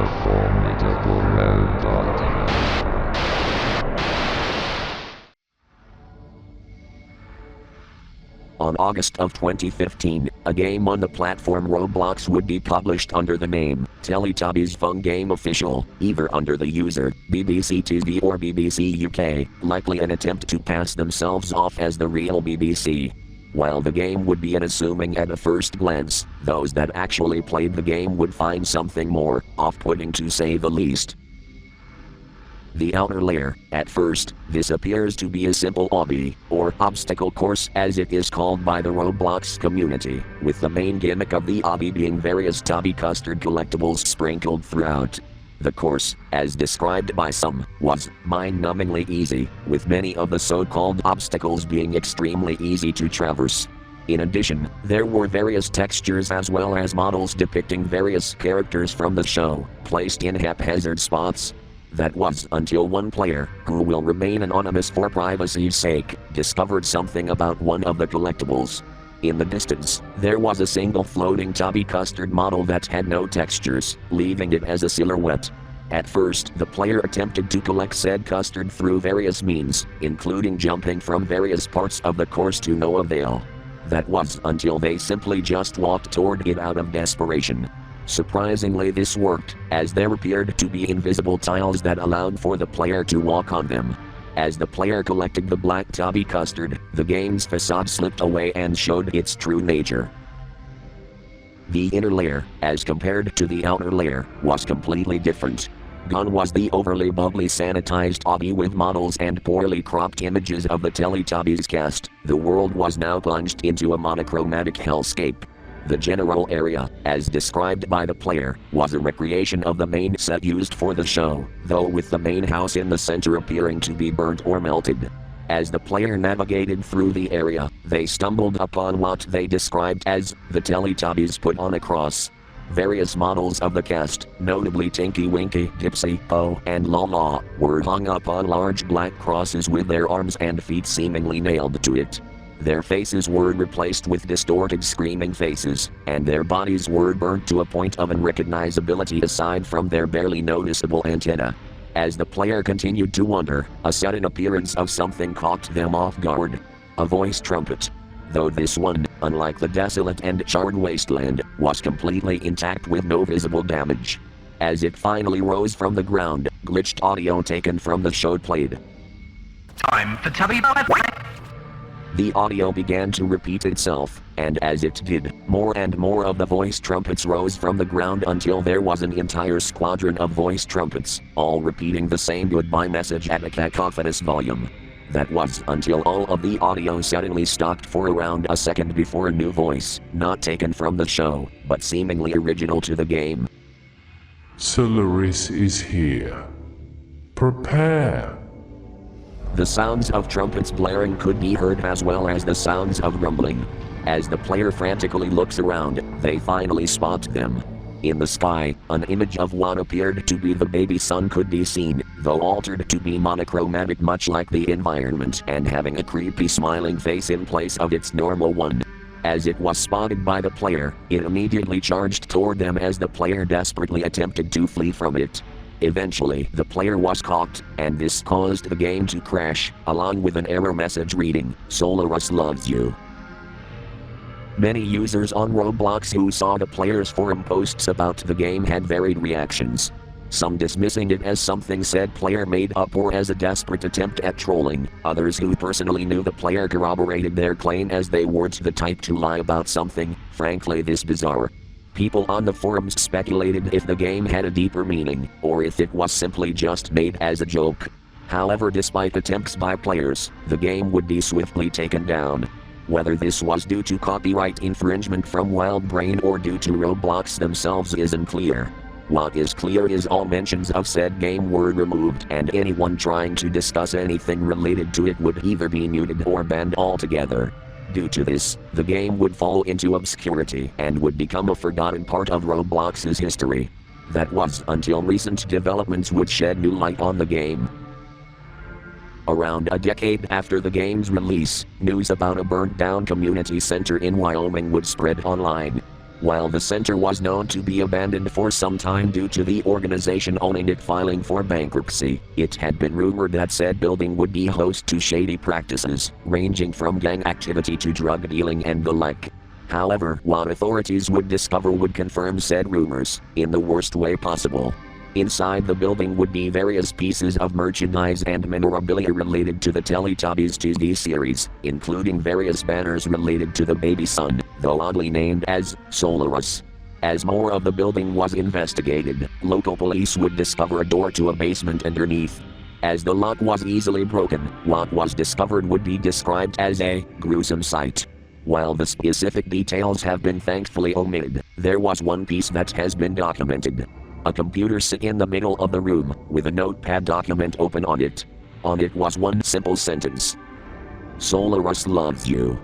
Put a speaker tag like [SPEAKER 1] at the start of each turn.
[SPEAKER 1] formidable man.
[SPEAKER 2] On August of 2015, a game on the platform Roblox would be published under the name Teletubbies Fun Game Official, either under the user BBC TV or BBC UK, likely an attempt to pass themselves off as the real BBC. While the game would be unassuming at a first glance, those that actually played the game would find something more off-putting, to say the least. The outer layer. At first, this appears to be a simple obby, or obstacle course as it is called by the Roblox community, with the main gimmick of the obby being various tubby custard collectibles sprinkled throughout. The course, as described by some, was mind-numbingly easy, with many of the so-called obstacles being extremely easy to traverse. In addition, there were various textures as well as models depicting various characters from the show, placed in haphazard spots. That was until one player, who will remain anonymous for privacy's sake, discovered something about one of the collectibles. In the distance, there was a single floating tubby custard model that had no textures, leaving it as a silhouette. At first, the player attempted to collect said custard through various means, including jumping from various parts of the course to no avail. That was until they simply just walked toward it out of desperation. Surprisingly, this worked, as there appeared to be invisible tiles that allowed for the player to walk on them. As the player collected the black tubby custard, the game's facade slipped away and showed its true nature. The inner layer, as compared to the outer layer, was completely different. Gone was the overly bubbly sanitized obby with models and poorly cropped images of the Teletubbies cast. The world was now plunged into a monochromatic hellscape. The general area, as described by the player, was a recreation of the main set used for the show, though with the main house in the center appearing to be burnt or melted. As the player navigated through the area, they stumbled upon what they described as the Teletubbies put on a cross. Various models of the cast, notably Tinky Winky, Dipsy, Po, and Lala, were hung up on large black crosses with their arms and feet seemingly nailed to it. Their faces were replaced with distorted screaming faces, and their bodies were burnt to a point of unrecognizability aside from their barely noticeable antennae. As the player continued to wonder, a sudden appearance of something caught them off guard. A voice trumpet. Though this one, unlike the desolate and charred wasteland, was completely intact with no visible damage. As it finally rose from the ground, glitched audio taken from the show played.
[SPEAKER 3] Time for Tubby.
[SPEAKER 2] The audio began to repeat itself, and as it did, more and more of the voice trumpets rose from the ground until there was an entire squadron of voice trumpets, all repeating the same goodbye message at a cacophonous volume. That was until all of the audio suddenly stopped for around a second before a new voice, not taken from the show, but seemingly original to the game.
[SPEAKER 1] Solaris is here. Prepare.
[SPEAKER 2] The sounds of trumpets blaring could be heard as well as the sounds of rumbling. As the player frantically looks around, they finally spot them. In the sky, an image of what appeared to be the baby sun could be seen, though altered to be monochromatic much like the environment and having a creepy smiling face in place of its normal one. As it was spotted by the player, it immediately charged toward them as the player desperately attempted to flee from it. Eventually, the player was caught, and this caused the game to crash, along with an error message reading, "Solaris loves you." Many users on Roblox who saw the player's forum posts about the game had varied reactions. Some dismissing it as something said player made up or as a desperate attempt at trolling, others who personally knew the player corroborated their claim as they weren't the type to lie about something, frankly this bizarre. People on the forums speculated if the game had a deeper meaning, or if it was simply just made as a joke. However, despite attempts by players, the game would be swiftly taken down. Whether this was due to copyright infringement from WildBrain or due to Roblox themselves is unclear. What is clear is all mentions of said game were removed and anyone trying to discuss anything related to it would either be muted or banned altogether. Due to this, the game would fall into obscurity and would become a forgotten part of Roblox's history. That was until recent developments would shed new light on the game. Around a decade after the game's release, news about a burnt-down community center in Wyoming would spread online. While the center was known to be abandoned for some time due to the organization owning it filing for bankruptcy, it had been rumored that said building would be host to shady practices, ranging from gang activity to drug dealing and the like. However, what authorities would discover would confirm said rumors, in the worst way possible. Inside the building would be various pieces of merchandise and memorabilia related to the Teletubbies TV series, including various banners related to the baby son, though oddly named as Solarus. As more of the building was investigated, local police would discover a door to a basement underneath. As the lock was easily broken, what was discovered would be described as a gruesome sight. While the specific details have been thankfully omitted, there was one piece that has been documented. A computer sit in the middle of the room, with a notepad document open on it. On it was one simple sentence. Solarus loves you.